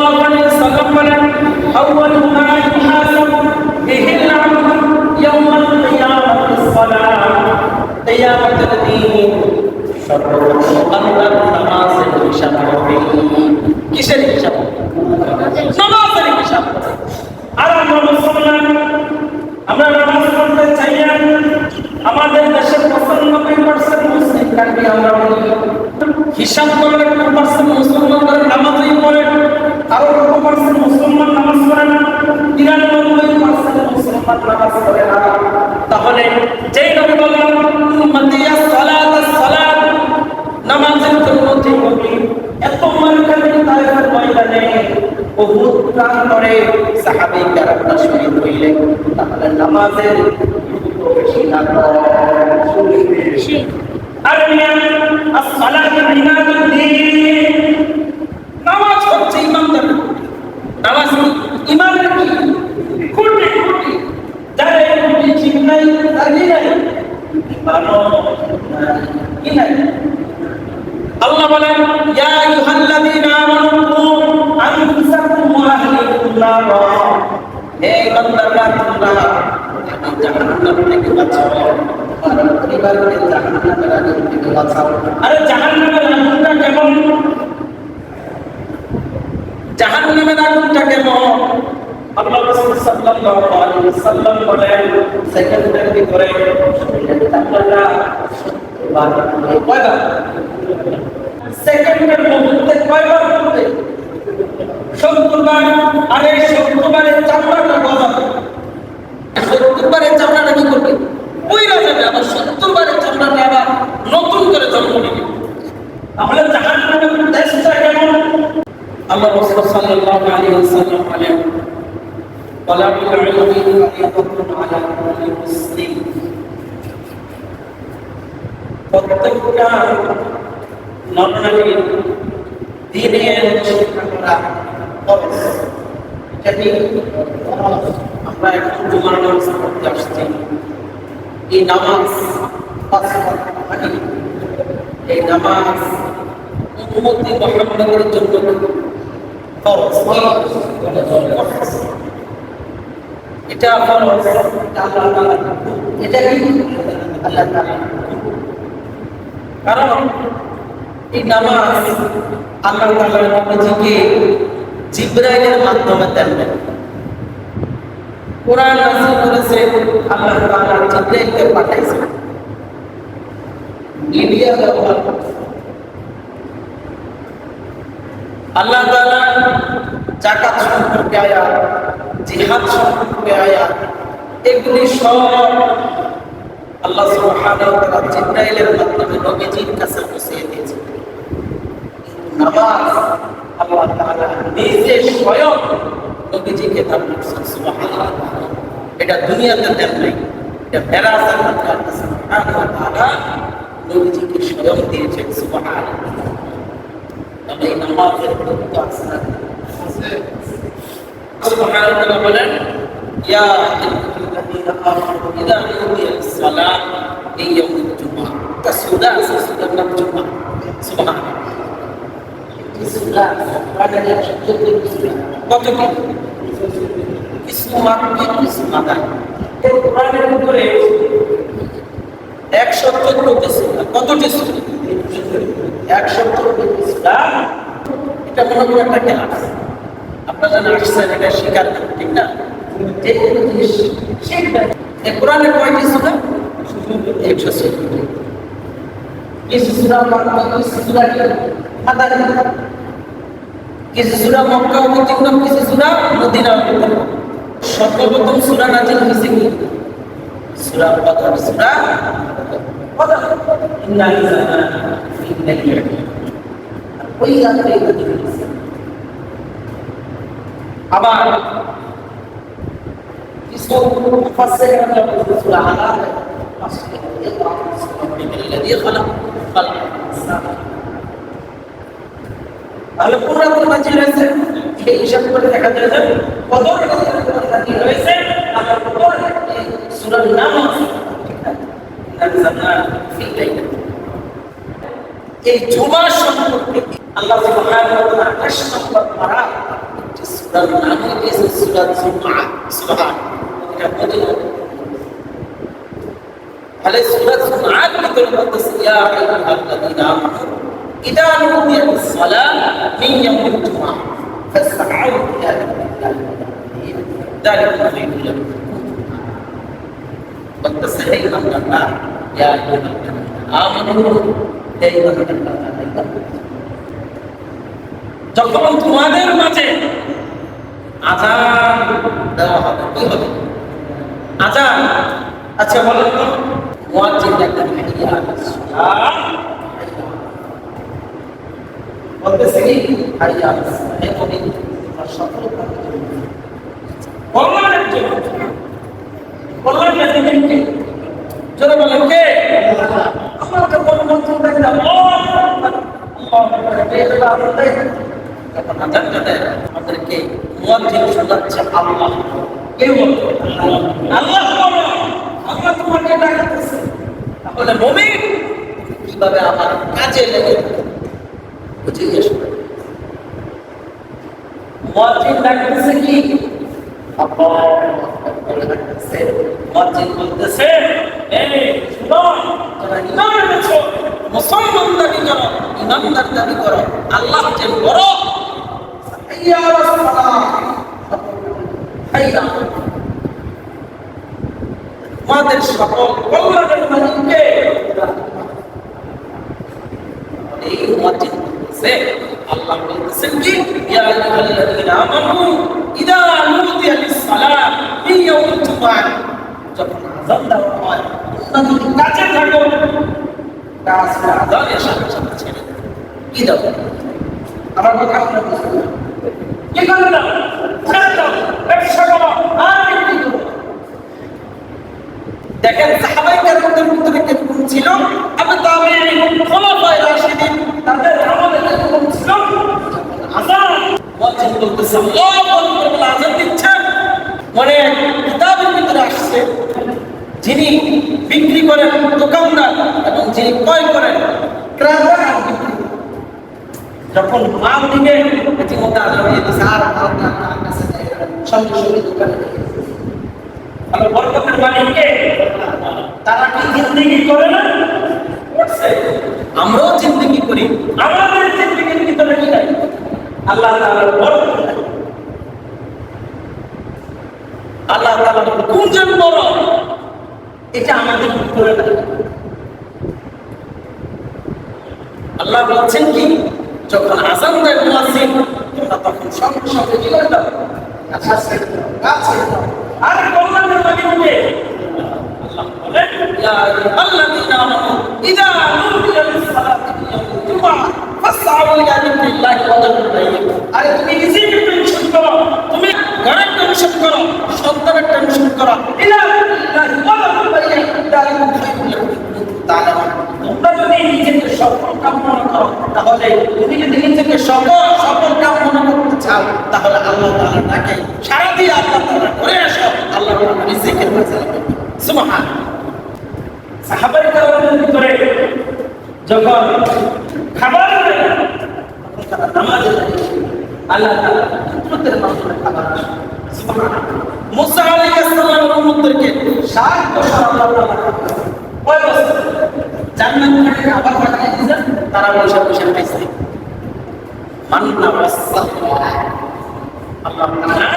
সাল্লাল্লাহু আলাইহি ওয়াসাল্লাম বলেন আউয়ালু মা ইউহাসাবু বিহিল আবদু ইয়াওমাল কিয়ামাতিস সালাত। কিয়ামতের দিন সর্বপ্রথম বান্দার নামাজের হিসাব হবে। কিসের হিসাব? নামাজের হিসাব। আর মুসলমান আমরা নামাজ পড়তে চাই না। আমাদের দেশের 95% মুসলিম কান্ট্রি আমরা বলি হিসাব করলে 1% মুসলমানরা নামাজই পড়ে, আর 2% মুসলমান নামাজ পড়ে না, 93% মুসলমান নামাজ পড়ে না। তাহলে যেই নবী বললেন উম্মতিয়া সালাতাস সালাত, নামাজের জন্য যে নবী এত মানকারী তায়েফের ময়দানে উহুদ প্রান্তরে সাহাবী কেরামরা শহীদ হইলেন, তাহলে নামাজের বেশি না বেশি। আর as-সালাতু ইমাদুদ্দিন, নামাজ হচ্ছে ইমানদার। নামাজ ইমানের খুঁটি খুঁটি, যারা এই খুঁটি ঠিক নাই তারই নাই ইমানও কি নাই। আল্লাহ বলেন ইয়া আইয়ুহাল্লাযীনা আমানু কু আনফুসাকুম ওয়া আহলিকুম নারা, হে বান্দারা তোমরা জাহান্নাম থেকে বাঁচাও, তোমার পরিবারকে জাহান্নামের আগুন থেকে বাঁচাও। আরে জাহান্নামের আগুনটা কেমন? জাহান্নামের আগুনটা কেমন? আল্লাহ রাসূল সাল্লাল্লাহু আলাইহি ওয়াসাল্লাম বলেন সেকেন্ডের ভিতরে আপনারা কয়বার সেকেন্ডের মধ্যে কয়বার করতে 70 বার। আরে 70 বারের চামড়াটা গজাবে, 70 বারের চামড়াটা কি করবে? ওইরা যাবে, আবার 70 বারের চামড়াটা আবার নতুন করে জন্ম নেবে। তাহলে জাহান্নামের টেস্টটা কেমন? আল্লাহ রাসূল সাল্লাল্লাহু আলাইহি ওয়াসাল্লাম বলেন তালাবুল ইলমি ফারিদাতুন আলা কুল্লি মুসলিম, প্রত্যেকটা নরনারীর দ্বীনের শিক্ষা করা ফরজ। এটি আমরা এখন জুমার নামাজ পড়তে আসছি, এই নামাজ পাঁচ ওয়াক্ত, এই নামাজ উম্মতি মুহাম্মাদের জন্য ফরজ। এটা ফরজ, আল্লাহ তাআলা এটা কি আল্লাহ তাআলা, কারণ এই নামাজ আল্লাহ তাআলা নবীকে জিবরাইলের মাধ্যমে দেন। কোরআন নাযিল করেছে আল্লাহ তাআলা জিবরাইলকে পাঠাইছে, মিডিয়া ব্যবহার করছে। আল্লাহ তাআলা যাকাত সম্পর্কে আয়াত, জিহাদ সম্পর্কে আয়াত, এগুলি সব আল্লাহ সুবহানাহু ওয়া তাআলা জিবরাইলের মাধ্যমে নবীজির কাছে পৌঁছে দিয়েছেন। নামাজ আল্লাহ তাআলা নিজে স্বয়ং নবীজিকে দান করেছেন। সুবহানাল্লাহ, এটা দুনিয়াতে দেন নাই, এটা ফেরেশতার মাধ্যমে আল্লাহ সুবহানাহু ওয়া তাআলা নবীজিকে স্বয়ং দিয়েছেন। সুবহানাল্লাহ। তবে এই নামাজের গুরুত্ব আছে। সুবহানাহু ওয়া তাআলা বলেন ইয়া আইয়ুহাল্লাযীনা আমানু ইযা নুদিয়া লিস-সালাত মিন ইয়াউমিল জুমআহ, তাসুদা সুদার নাম জুমআহ। সুবহানাল্লাহ। ইসলাম বাংলাদেশ ১৭ সূরা, কত কি ইসলাম ইসলাম এই কোরআনের ভিতরে ১১৪টি সূরা, কতটি সূরা? ১১৪টি সূরা। এটা মনে করে একটা ক্লাস আপনারা আসছেন, এটা শিকার করেন, ঠিক না? যে কোনো জিনিস শিখবেন। এই কোরআনে কয়টি সূরা? ১৪০। কিছু সূরা বাংলা, কিছু সূরা আদান, কিছু সূরা মক্কা অবতীর্ণ, কিছু সূরা মদিনা অবতীর্ণ। সর্বপ্রথম সূরা নাযিল হয়েছে কি? সূরা বদর। সূরা বদর, ইন্না লিল্লাহি ফি লাইলাতিল ওই রাতে নাযিল হয়েছে। আবার কিছু মুফাসসিরিন বলেছেন সূরা আলাক, الذي خلق الإنسان। তাহলে পুরাতন নাযিল হয়েছে, এই হিসাব করে দেখা যায় যে বদর নাযিল হয়েছে, আর বদর সূরার নাম আছে এই জুমা সম্পর্কে আল্লাহ সুবহানাহু ওয়া তাআলা ২৮ নম্বর পারা সূরার নাম হচ্ছে সূরা জুমআ। সুবহান, এটা মদিনা। তাহলে সূরা জুমআর ভিতরে বলতেছে ইয়া আইয়ুহাল্লাযীনা আমানু ইযা নুদিয়া লিস-সালাতি মিন ইয়াউমিল জুমআ ফাসআউ ইলা যিকরিল্লাহি যালিকা খায়রুল লাকুম। বলতেছে হে ইমানদাররা, ইয়া আইয়ুহাল্লাযীনা আমানু, হে ইমানদাররা, যখন তোমাদের মাঝে আযান দেওয়া হবে, কি হবে? আযান। আচ্ছা বলেন তো, মুয়াজ্জিন একটা হাইয়া আলাস সালাহ বলতেছে কি হাইয়া আলাস সালাহ, এখনই তোমরা সকল কাজে বললেন একজন, বললেন না দিনকে জোরে বলেন কে? আমরা তো কোন মন্ত্র দেখি না, আমাদেরকে মুয়াজ্জিন শোনাচ্ছে আল্লাহ, কে বলছে? আল্লাহ বলো, আমরা তোমাকে ডাকতেছি। তাহলে মুমিন কিভাবে আমার কাজে লেগে বুঝে গেছে? মুয়াজ্জিন ডাকতেছে কি আল্লাহ বলে ডাকতেছে। মুয়াজ্জিন বলতেছে এই শুনো, তোমরা ঈমান এনেছো, মুসলমান দাবি করো, ইমানদার দাবি করো, আল্লাহ যে বড়, হাইয়া আলাস সালাহ, হাইয়া আমাদের সকল কল্যাণের মালিককে। এই মুয়াজ্জিন বলতেছে, আল্লাহ বলতেছেন কি ইয়া আইয়ুহাল্লাযীনা আমানু ইযা নুদিয়া লিস-সালাতি মিন ইয়াউমিল জুমআ, যখন আযান দেওয়া হয় তোমরা যদি কাজে থাকো, কাজে আযানের সাথে সাথে ছেড়ে দাও। কি দাও? আমার কথা আপনারা বুঝতে পারছেন? কি করে দাও? ছেড়ে দাও, ব্যবসা করো, আর কি করো? দেখেন সাহাবায়ে কেরামদের ভিতরে কেমন ছিল, আবু তাবিঈন, খুলাফায়ে রাশিদিন, তাদের আমলে কেমন ছিল? আযান মুয়াজ্জিন বলতেছে আল্লাহু আকবার বলে আযান দিচ্ছেন। মানে কিতাবের ভিতরে আসছে যিনি বিক্রি করেন দোকানদার এবং যিনি ক্রয় করেন ক্রেতা, যখন মাল দিবে ইতিমধ্যে আযান দিয়ে দিচ্ছে, আর মাল না কাছে সঙ্গে সঙ্গে দোকানে আর বরকতের মালিককে। তারা কি জিন্দেগি করে না? করছে। আমরাও জিন্দেগি করি, আমাদের জিন্দেগির ভিতরে কি নাই? আল্লাহ তাআলার বরকত। আল্লাহ তাআলা কোনজন বড় এটা আমাদের ভিতরে নাই। আল্লাহ বলছেন কি যখন আযান দেয় মুয়াজ্জিন, তোমরা তখন সঙ্গে সঙ্গে কি করে দাও? কাজ ছেড়ে দাও, কাজ ছেড়ে দাও। আর কল্যাণের মালিককে আল্লাহ বলেন ইয়া আইয়ুহাল্লাযীনা আমানু ইযা নুদিয়া লিস-সালাতি মিন ইয়াউমিল জুমআ ফাসআউ ইলা যিকরিল্লাহি ওয়া যারুল বাই'a। আরে তুমি নিজেকে টেনশন করো, তুমি ঘরের টেনশন করো, সন্তানের টেনশন করো, ইলা যিকরিল্লাহি ওয়া যারুল বাই'a যালিকা খায়রুল লাকুম তাআলামুন। তোমরা যদি নিজেকে সফল কামনা করো, তাহলে তুমি যদি নিজেকে সফল কামনা করতে চাও, তাহলে আল্লাহ তাআলা ডাকে সারা দিয়ে আল্লাহ তাআলা করে আসো, আল্লাহ তাআলা রিজিকের ফয়সালা করবে। সুবহান। সাহাবায়ে কেরামের ভিতরে যখন খাবার তারা নামাজে আল্লাহ তাআলা কুদরতের মাধ্যমে খাবার আসে। সুবহান। মুসা আলাইহিস সালামের উম্মতদেরকে 60 বছর আল্লাহ তাআলা ওই বছর জান্নাত থেকে খাবার পাঠিয়ে দিয়েছেন, তারা বসে বসে খাইছে। মান্না ওয়াসসালওয়া, আল্লাহ তাআলা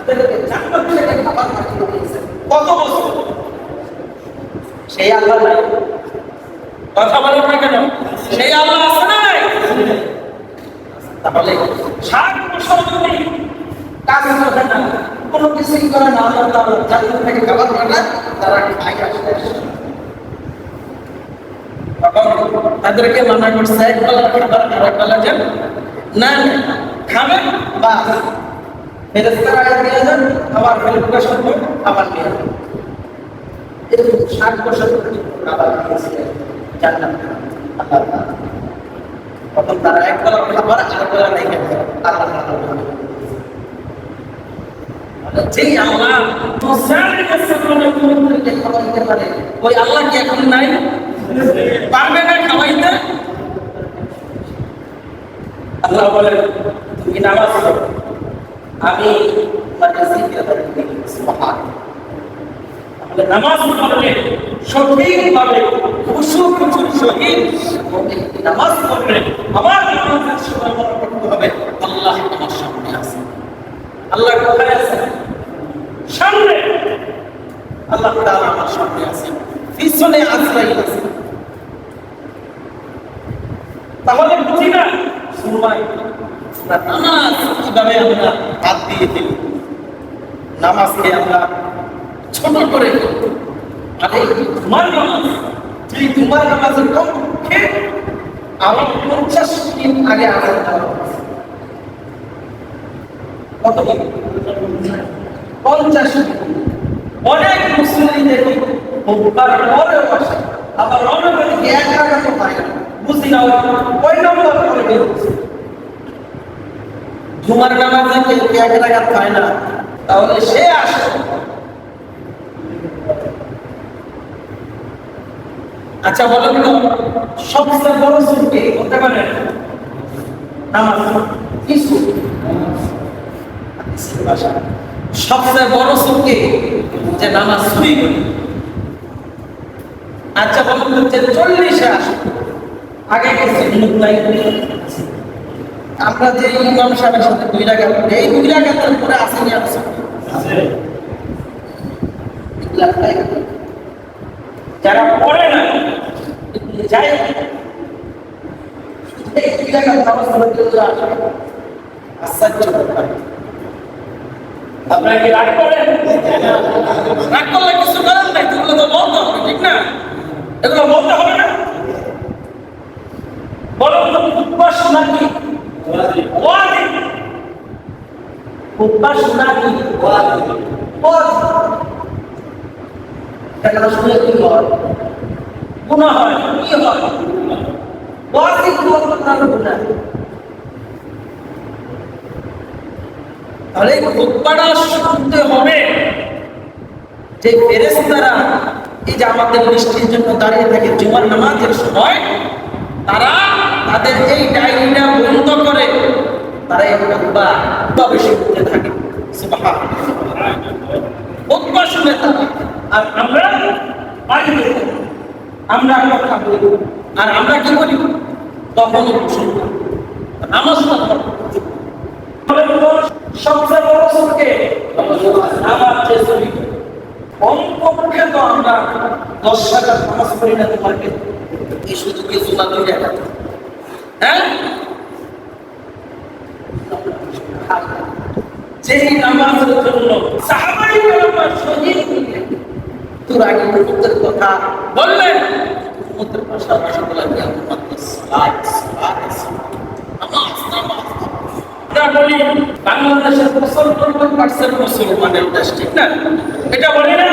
তাদেরকে জান্নাত থেকে খাবার পাঠিয়ে দিয়েছেন। কত বছর? সেই আল্লাহ নাই? কথা বলেন না কেন? সেই আল্লাহ আছে নাই? তাহলে 60 বছর যদি কাজ করে না, কোনো কিছুই করে না, আল্লাহ তাআলা জান্নাত থেকে খাবার পাঠায়, তারা খাই আসে। তাদেরকে মানা করছে এক বেলা খাবার, আরেক বেলা যান না খাবেন, বাস ফেরেশতারা দিয়ে যান, আবার ফেরেশতার সঙ্গে আবার নিয়ে যান। এরকম 60 বছর খাবার খেয়েছিলেন জান্নাত আল্লাহ তাআলা। তখন তারা এক বেলা খাবার, আরেক বেলা নাই খেতে আল্লাহ তাআলা। যেই আল্লাহ মুসা আলাইহিস সালামের উম্মতদেরকে খাবার দিতে পারে, ওই আল্লাহ কি এখন নাই? পারবে না খাওয়াইতে? আল্লাহ বলেন তুমি নামাজ পড়ো, আমি মানে জিকির করি সুবহানাল্লাহ। তাহলে নামাজ পড়লে সঠিকভাবে খুশুর সহিত নামাজ পড়লে আমার নামাজের সময় মনে করতে হবে আল্লাহ আমার সামনে আছে। আল্লাহ কোথায় আছে? সামনে। আল্লাহ তাআলা আমার সামনে আছে, পিছনে আজরাইল আছে। তাহলে বুঝি না সুরমাই নামাজ কিভাবে আমরা বাদ দিয়ে দিই, নামাজকে আমরা ছোট করে আরে তোমার নামাজ, যদি তোমার নামাজের কমপক্ষে আমার 50 মিনিট আগে আজান দেওয়া হয়েছে, কত 50 মিনিট। অনেক মুসলিম দেখি বুধবার পরেও আসে, আবার অনেক এক রাকাত হয় না, বুঝি না কয় নম্বর করে বেরোচ্ছে। জুমার নামাজে কেউ এক রাকাত হয় না, তাহলে সে আসে। আচ্ছা বলেন তো, সবচেয়ে বড় সুরকে বলতে পারেন নামাজ কি সুর? সবচেয়ে বড় সুরকে যে নামাজ চুরি করি। আচ্ছা বলুন তো, যে 40-এ আসে আগে গেছে আমরা যে ইমাম সাহেবের সাথে 2 রাকাত পড়ি, এই 2 রাকাতের পরে আসেনি আছে যারা পড়ে না যাই এই 2 রাকাত নামাজ পড়তে আসে আশ্চর্য ব্যাপার। আপনারা কি রাগ করেন? রাগ করলে কিছু করেন নাই, এগুলো তো বলতে হবে, ঠিক না? এগুলো বলতে হবে না। বলো তো খুতবা শোনা কি ওয়াজিব? খুতবা শোনা কি ওয়াজিব? এটা শুনে কি হয়? গুনাহ হয়। কি হয়? ওয়াজিব করতে গুনাহ। তাহলে খুতবাটা শুনতে হবে যে ফেরেশতারা এই যে আমাদের বৃষ্টির জন্য দাঁড়িয়ে থাকে জুমার নামাজের সময়, তারা তাদের এই ডায়েরিটা বন্ধ করে তারা এই খুতবা বেশি শুনতে থাকে। সুবহানাল্লাহ। খুতবা শুনে থাকে। আর আমরা বাড়িতে আমরা কথা বলি, আর আমরা কি করি? তখন শুনবো নামাজটা সবচেয়ে বড় সুরকে নামাজ যে চুরি করে। অন্তপক্ষে তো আমরা 10 রাকাত নামাজ পড়ি না, তোমাকে এই শুধু কিছু না 2 রাকাত। হ্যাঁ, যেই নামাজের জন্য সাহাবাই কেরাম শহীদ হলেন, তোর আগে উম্মতের কথা বললেন, উম্মতের পাশাপাশি বলা কি উম্মতের সালাত নামাজ নামাজ। আমরা বলি বাংলাদেশের 95% মুসলমানের দেশ, ঠিক না? এটা বলি না?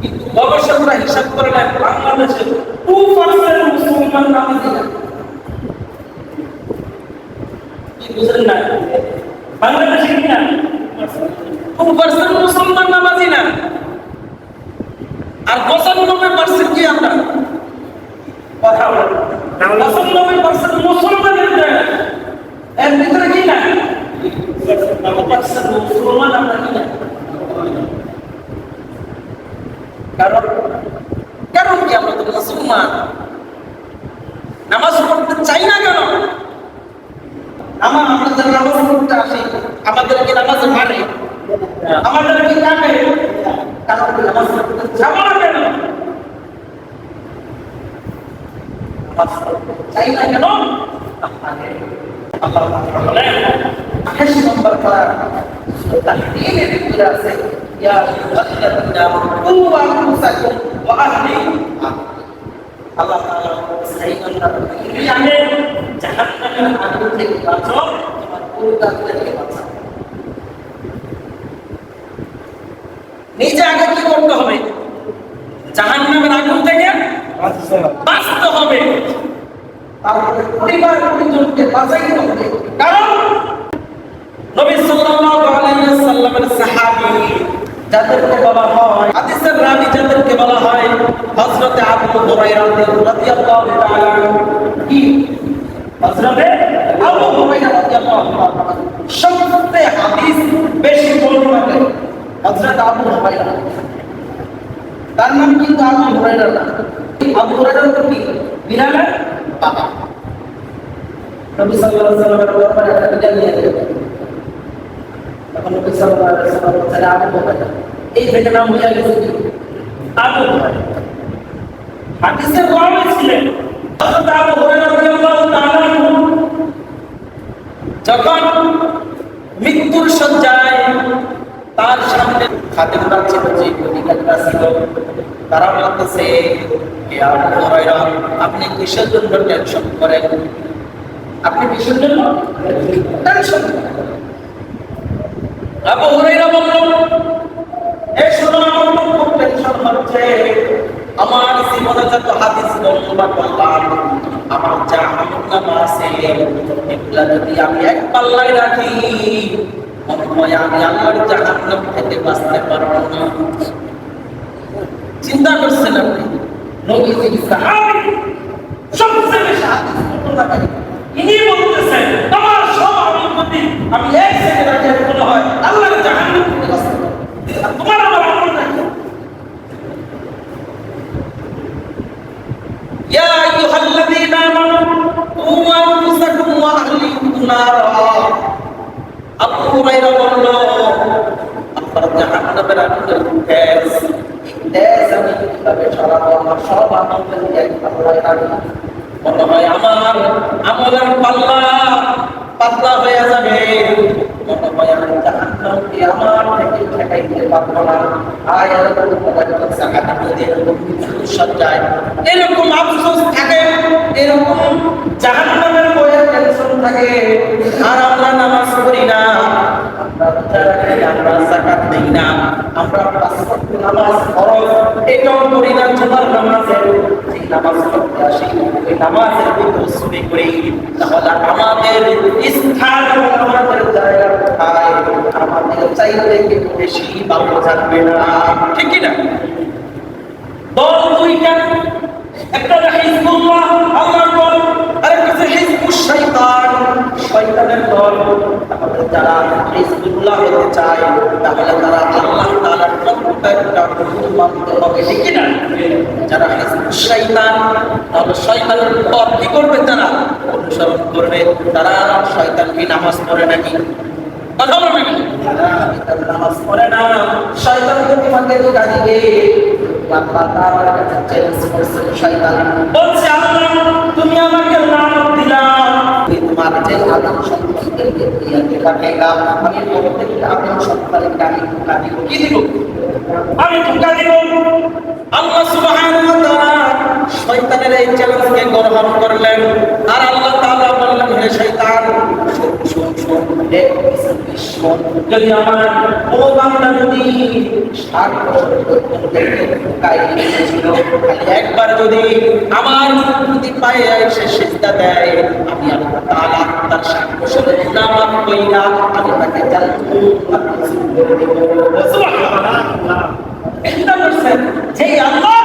কিন্তু গবেষকরা হিসাব করে নেয় বাংলাদেশে 2% মুসলমান নামাজি না। কি বুঝলেন না? বাংলাদেশে কি না 2% মুসলমান নামাজি না, আর 95% কি আমরা কথা বলি 95% মুসলমানের দেশ। এর ভিতরে কি না 95% মুসলমান আমরা কি না? কারণ কি? আমরা তো মুসলমান, নামাজ পড়তে চাই না কেন? আমরা যারা নামাজ পড়তে আসি আমাদেরকে নামাজ মানে, আমাদেরকে কাটে, কারণ নামাজ পড়তে যাবো না কেন? নামাজ পড়তে চাই না কেন? আল্লাহ বলেন 28 নম্বর পারা তাহরিমের ভিতরে আছে, ইয়া আইয়ুহাল্লাযীনা আমানু আনফুসাকুম ওয়া আহলিকুম। আল্লাহ তাআলা সেই জানে জাহান্নামের আগুন থেকে বাঁচো, তোমার পরিবার থেকে বাঁচো। নিজে আগে কি করতে হবে? জাহান্নামের আগুন থেকে বাঁচতে হবে, তারপরে পরিবার পরিজনকে বাঁচাইতে হবে। কারণ নবী সাল্লাল্লাহু আলাইহি ওয়াসাল্লামের সাহাবী যাদেরকে বলা হয়, হাদিসের রাবী যাদেরকে বলা হয় হযরত আবু হুরায়রা রাদিয়াল্লাহু তাআলা, কি হযরত আবু হুরায়রা রাদিয়াল্লাহু তাআলা আবু হুরায়রা, তার নাম কিন্তু আবু হুরায়রা না। আবু হুরায়রা তো কি বিলালের বাবা। নবী সাল্লাল্লাহু আলাইহি ওয়াসাল্লামের দরবারে একটা বিলাল নিয়ে গেলেন। তখন নবী সাল্লাল্লাহু আলাইহি ওয়াসাল্লাম বললেন আবু হুরায়রা, এই থেকে নাম হয়ে গেছে কি আবু হুরায়রা। হাদিসের রাওয়াত ছিলেন হযরত আবু হুরায়রা রাদিয়াল্লাহু তাআলা যখন মৃত্যুর শয্যায় তার সামনে খাদেমরা ছিল, যে কলিকাতা ছিল, তারা বলতেছে হে আবু হুরায়রা, আপনি কিসের জন্য টেনশন করেন? আপনি কিসের জন্য টেনশন করেন? আবু হুরায়রা বলল, এই শোনো, আমার খুব টেনশন হচ্ছে। আমার জীবনে যত হাদিস বর্ণনা করলাম, আমার যা আমলনামা আছে, এগুলা যদি আমি এক পাল্লায় রাখি, মনে হয় আমি আল্লাহর জাহান্নাম থেকে বাঁচতে পারবো না। চিন্তা করছেন আপনি? নবীজি সাহাবী, সবচেয়ে বেশি হাদিস বর্ণনাকারী, ইনি বলতেছেন আমার সব আমল যদি আমি এক জায়গায় রাখি, মনে হয় আল্লাহর জাহান্নাম থেকে বাঁচতে পারবো। তোমার আমার আমল নাকি? ইয়া আইয়ুহাল্লাযীনা আমানু কু আনফুসাকুম ওয়া আহলিকুম নারা। আবু হুরায়রা বলল, আপনার জাহান্নামের আগুনের গ্যাস, এই গ্যাস আমি কিভাবে সরাবো? আমার সব আমল যদি এক পাল্লায় রাখি, মনে হয় আমার আমলের পাল্লা পাতলা হয়ে যাবে। মনে হয় আমি জাহান্নামকে আমার থেকে ঠেকাইতে পারবো না। আর এরকম আফসোস থাকে, এরকম জাহান্নামের ভয়ের টেনশন থাকে। আর আমরা নামাজ পড়ি না, আমরা যাকাত দেই না, আমরা পাঁচ ওয়াক্ত নামাজ ফরজ এটাও করি না। জুমার নামাজের যে নামাজ পড়তে আসি, ওই নামাজের ভিতর চুরি করি, তাহলে আমাদের স্থান এবং আমাদের জায়গা কোথায়? আমাদের চাইতে কিন্তু বেশি ভালো থাকবে না, ঠিক কি না? দল দুইটা, একটা হিজবুল্লাহ আল্লাহর দল, আরেকটা হচ্ছে হিজবুশ শাইতান, শয়তানের দল। তাহলে যারা হিজবুল্লাহ হতে চায়, তাহলে তারা আল্লাহ তাআলার প্রত্যেকটা হুকুম মানতে হবে, ঠিক কি না? যারা হিজবুশ শাইতান, তাহলে শয়তানের পথ কি করবে? তারা অনুসরণ করবে। তারা শয়তানকে নামাজ পড়ে নাকি? কথা বলবে না, নামাজ পড়ে না, শয়তানকে তোমাকে ধোঁকা দিবে। আল্লাহ তাআলার কাছে চ্যালেঞ্জ করছে শয়তান, বলছে আল্লাহ তুমি আমাকে লানত দিলা, তোমার যে আদম সন্তানদেরকে দুনিয়াতে পাঠাইলাম, আমি প্রত্যেকটা আদম সন্তানকে আমি ধোঁকা দিব। কি দিব? আমি ধোঁকা দিব। আল্লাহ সুবহানাহু ওয়া তাআলা শয়তানের এই চ্যালেঞ্জকে গ্রহণ করলেন। আর আল্লাহ তাআলা বললেন, হে শয়তান, শোন শোন, যদি আমার ও বান্দা যদি 60 বছর একবার যদি আমার যদি পায়ে এসে সিজদা দেয়, আমি আল্লাহ তাআলা তার 60 বছরের গুনাহ মাফ কইরা আমি তাকে জান্নাত করে দেব। সুবহানাল্লাহ। চিন্তা করছেন যে আল্লাহ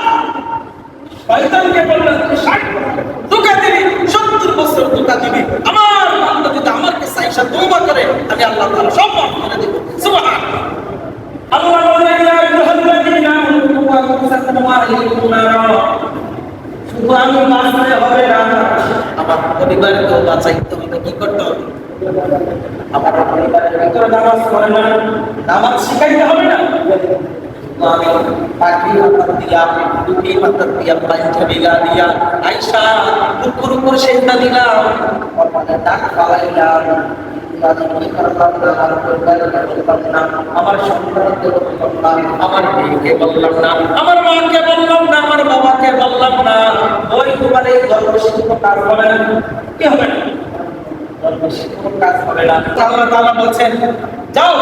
শয়তানকে বললেন 60 বছর ধোঁকা দিবি, 70 বছর ধোঁকা দিবি, আমার বান্দা যদি আমার কাছে আইসা তওবা করে, আমি আল্লাহ তাআলা সব মাফ করে দেব। সুবহানাল্লাহ। আল্লাহ বলেন, ইয়া আইয়ুহাল্লাযীনা আমানু কু আনফুসাকুম ওয়া আহলিকুম নারা। শুধু আমি বাঁচলে হবে না, আমার পরিবারকেও বাঁচাইতে হবে। কি করতে হবে? আমার পরিবারের ভিতরে নামাজ পড়ে না, নামাজ শিখাইতে হবে না। আমি পাখি হাত দিয়া, দুটি হাত দিয়া, পাঞ্জাবি গা দিয়া আয়েশা উপর উপর সেজদা দিলাম, কপালে দাগ ফালাইলাম। আমার সন্তানকে বললাম না, আমার মেয়েকে বললাম না, আমার মাকে বললাম না, আমার বাবাকে বললাম না। ওই তোমার এই ধর্মসিদ্ধ কাজ হবে না, কি হবে না? ধর্মসিদ্ধ কাজ হবে না। আল্লাহ তাআলা বলছেন, যাও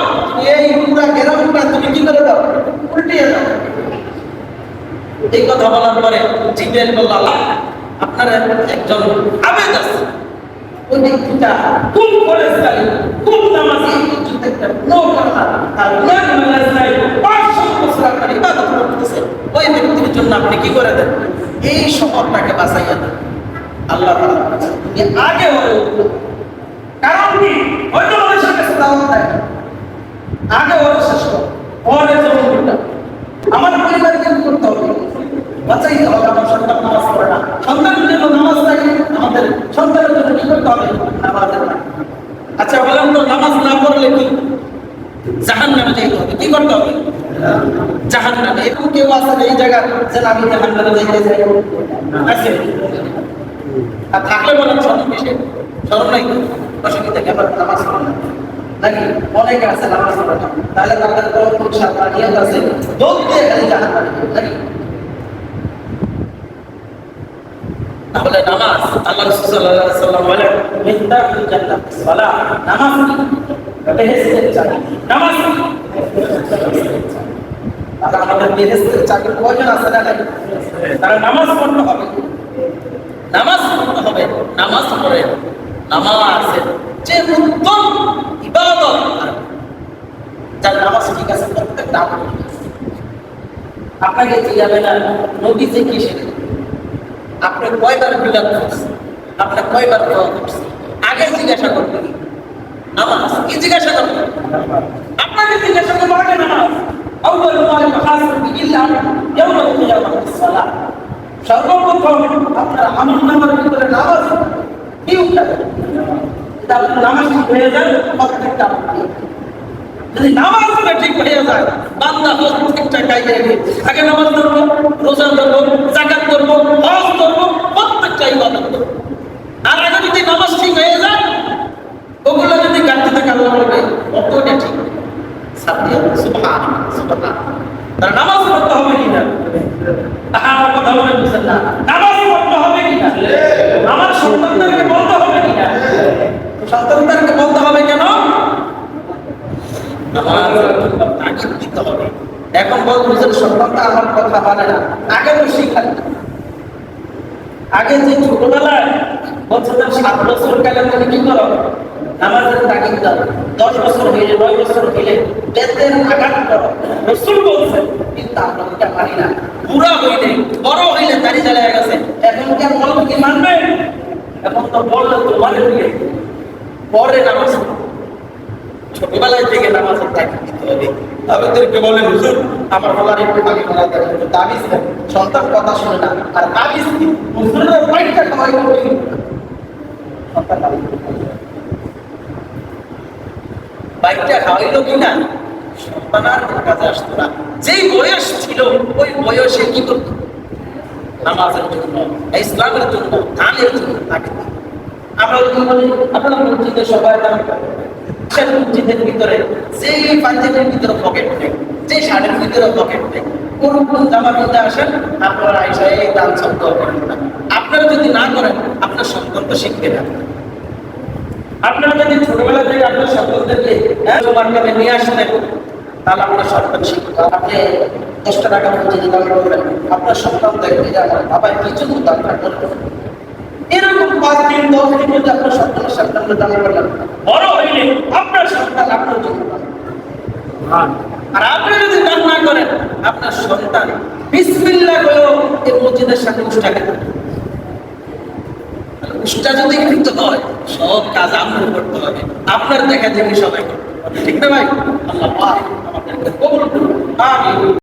এই পুরা গ্রামটা তুমি কি করে দাও? উল্টিয়ে দাও। এই কথা বলার পরে জিবরাইল বলল, আল্লাহ আপনার একজন আবেদ আছে, ওই ব্যক্তিটা খুব পরেশগারী, খুব নামাজি, একটা নৌকা আর নাই 500 বছর আপনার ইবাদত করতেছে, ওই ব্যক্তির জন্য আপনি কি করে দেন? এই শহরটাকে বাঁচাইয়া দেন। আল্লাহ তাআলা তুমি আগে হয়ে উঠো। কারণ কি? হয়তো মানুষের কাছে দাওয়াত দেয়, আগে ওর শেষ করো, পরে যখন বাঁচাইতে হবে। আমার সন্তান নামাজ পড়ে না, সন্তানের জন্য নামাজ চাই, আমাদের সন্তানের জন্য কি করতে হবে? নামাজের। আচ্ছা বলেন তো, নামাজ না পড়লে কি জাহান্নামে যাইতে হবে? কি করতে হবে? জাহান্নামে। এরকম কেউ আছে এই জায়গা যে আমি জাহান্নামে যাইতে চাই? আছে? আর থাকলে বলেন শরম কিসে? শরম নাই তো? অসুবিধা কি? আবার নামাজ পড়ে না নাকি? অনেকে আছে নামাজ পড়ে না, তাহলে তাদের কোন সাথে নিয়ত আছে দৌড় দিয়ে খালি জাহান্নামে নাকি? তাহলে নামাজ, আল্লাহ রাসূল সাল্লাল্লাহু আলাইহি ওয়াসাল্লাম বলেন মিফতাহুল জান্নাত সালাহ। নামাজ বেহেশতের চাবি। নামাজ আর আমাদের বেহেশতের চাবির প্রয়োজন আছে না নাই? তারা নামাজ পড়তে হবে, নামাজ পড়তে হবে। নামাজ পড়ে নামাজের যে উত্তম ইবাদত, যার নামাজ ঠিক আছে প্রত্যেকটা আমল ঠিক আছে। আপনাকে জিজ্ঞাসা না নবী যে কি শিখেন, আপনি কয়বার বিলাপ করছেন, আপনি কয়বার দোয়া করছেন, আগে জিজ্ঞাসা করবেন নামাজ। কি জিজ্ঞাসা করবেন? আপনাকে জিজ্ঞাসা করবো আগে নামাজ। আউয়ালু মা ইউহাসাবু ইল্লা ইয়াউমাল কিয়ামাতিস সালাহ। সর্বপ্রথম আপনার আমলনামার ভিতরে নামাজ কি উঠাবে? এটা আপনার নামাজ ঠিক হয়ে যায়, প্রত্যেকটা আমল। যদি নামাজটা ঠিক হয়ে যায়, বান্দা প্রত্যেকটা কাজে আগে নামাজ ধরবো, রোজা ধরবো, যাকাত করবো, হজ করবো, প্রত্যেকটা ইবাদত করবো। আর আগে যদি নামাজ ঠিক হয়ে যায়, ওগুলো যদি কাটতে থাকে আল্লাহ বলবে অতটা ঠিক সাথিয়া সুবহানাল্লাহ সুবহানাল্লাহ। তার নামাজ পড়তে হবে কিনা? আমার কথা বলে বুঝছেন না? নামাজ পড়তে হবে কিনা? আমার সন্তানদেরকে বলতে হবে কিনা? সন্তানদেরকে বলতে হবে কেন? তাকিদ দিতে হবে। এখন বলছেন সন্তানটা আমার কথা মানে না, আগে তো শিখান। আগে যে ছোটবেলায় বলছেন 7 বছর কালে তুমি কি করো? নামাজের তাকিদ দাও। 10 বছর হইলে, 9 বছর হইলে বেতের আঘাত করো। রাসূল বলছেন, কিন্তু আমরা এটা পারি না। বুড়া হইলে, বড় হইলে দাড়ি জ্বালায় গেছে, এখন কি আর বলবো কি মানবে? এখন তো বললে তো মানে দিবে। পরে নামাজ ছোটবেলায় থেকে নামাজের তাকিদ দিতে হবে। তাদেরকে বলে হুজুর আমার বলার একটু আগে বলা যায়, তাবিজ দেন। সন্তান কথা শুনে না, আর তাবিজ কি হুজুরের পয়সা খাওয়াই করবে। সন্তান বাইকটা খাওয়াইলো কিনা, সন্তান আর কাজে আসতো না। যেই বয়স ছিল ওই বয়সে কি করত? নামাজের জন্য, ইসলামের জন্য, দানের জন্য তাকে। আমরা কি বলি, আপনারা মসজিদে সবাই দান করেন। মসজিদের ভিতরে যে পাঞ্জাবের ভিতরে পকেট নেই, যে শাড়ির ভিতরে পকেট নেই, কোন কোন জামার মধ্যে আসেন, আপনারা আইসা এই দান শব্দ করেন না। আপনারা যদি না করেন, আপনার সন্তান তো শিখবে না। আপনারা যদি ছোটবেলা থেকে আপনার সন্তানদেরকে মার্কেটে নিয়ে আসলেন, তাহলে আপনার সন্তান শিখবে। আপনি 10 টাকা মসজিদে দান করবেন, আপনার সন্তান দেখবে যে আমার বাবা কিছু দান করবেন। এরকম 5 দিন 10 দিন যদি আপনার সন্তানের সামনে দান করলেন, বড় হইলে আপনার সন্তান আপনার জন্য। আর আপনি যদি দান না করেন, আপনার সন্তান বিসমিল্লাহ বলেও এই মসজিদের সাথে উষ্টা খেতে। উষ্টা যদি কিন্তু হয়, সব কাজ আপনার করতে হবে, আপনার দেখা দেখি সবাই করতে হবে। ঠিক না ভাই? আল্লাহ পাক আমাদেরকে কবুল করুন। আমিন।